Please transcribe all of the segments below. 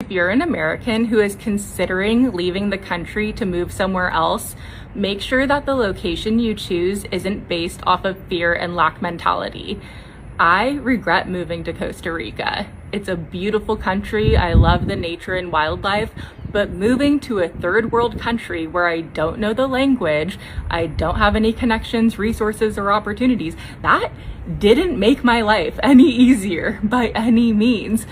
if you're an American who is considering leaving the country to move somewhere else, make sure that the location you choose isn't based off of fear and lack mentality. I regret moving to Costa Rica. It's a beautiful country. I love the nature and wildlife, but moving to a third world country where I don't know the language, I don't have any connections, resources, or opportunities, that didn't make my life any easier by any means.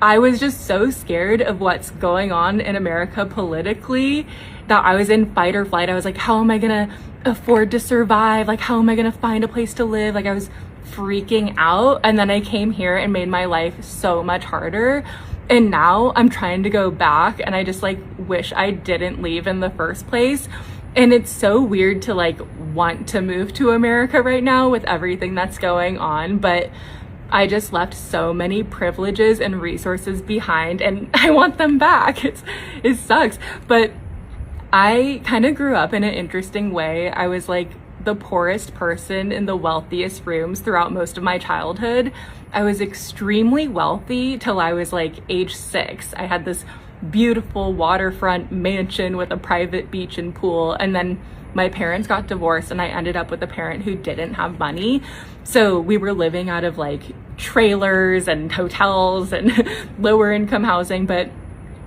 I was just so scared of what's going on in America politically that I was in fight or flight. I was like, how am I gonna afford to survive? Like, how am I gonna find a place to live? Like, I was freaking out. And then I came here and made my life so much harder. And now I'm trying to go back, and I just like wish I didn't leave in the first place. And it's so weird to like want to move to America right now with everything that's going on, but I just left so many privileges and resources behind, and I want them back. It sucks, but I kind of grew up in an interesting way. I was like the poorest person in the wealthiest rooms throughout most of my childhood. I was extremely wealthy till I was like age 6. I had this beautiful waterfront mansion with a private beach and pool, and then my parents got divorced and I ended up with a parent who didn't have money. So we were living out of like trailers and hotels and lower income housing, but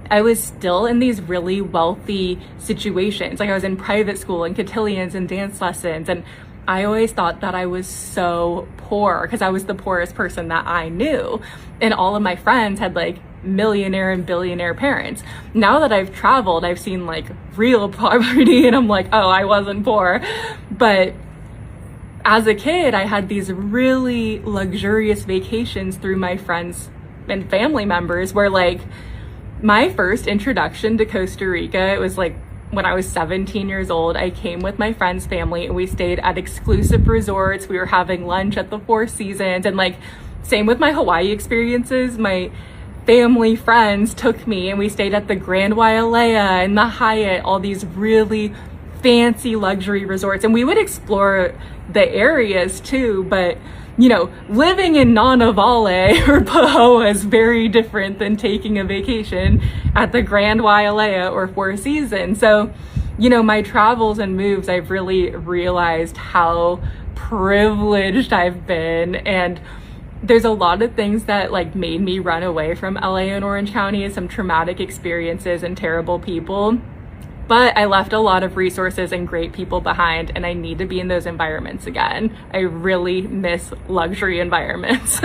I was still in these really wealthy situations. Like I was in private school and cotillions and dance lessons, and I always thought that I was so poor because I was the poorest person that I knew. And all of my friends had like millionaire and billionaire parents. Now that I've traveled, I've seen like real poverty, and I'm like, oh, I wasn't poor. But as a kid, I had these really luxurious vacations through my friends and family members where like my first introduction to Costa Rica, it was like when I was 17 years old. I came with my friend's family and we stayed at exclusive resorts. We were having lunch at the Four Seasons, and like same with my Hawaii experiences. My family friends took me and we stayed at the Grand Wailea and the Hyatt, all these really fancy luxury resorts, and we would explore the areas too, but you know, living in Nonavale or Pahoa is very different than taking a vacation at the Grand Wailea or Four Seasons. So, you know, my travels and moves, I've really realized how privileged I've been, and there's a lot of things that like made me run away from LA and Orange County, some traumatic experiences and terrible people. But I left a lot of resources and great people behind, and I need to be in those environments again. I really miss luxury environments.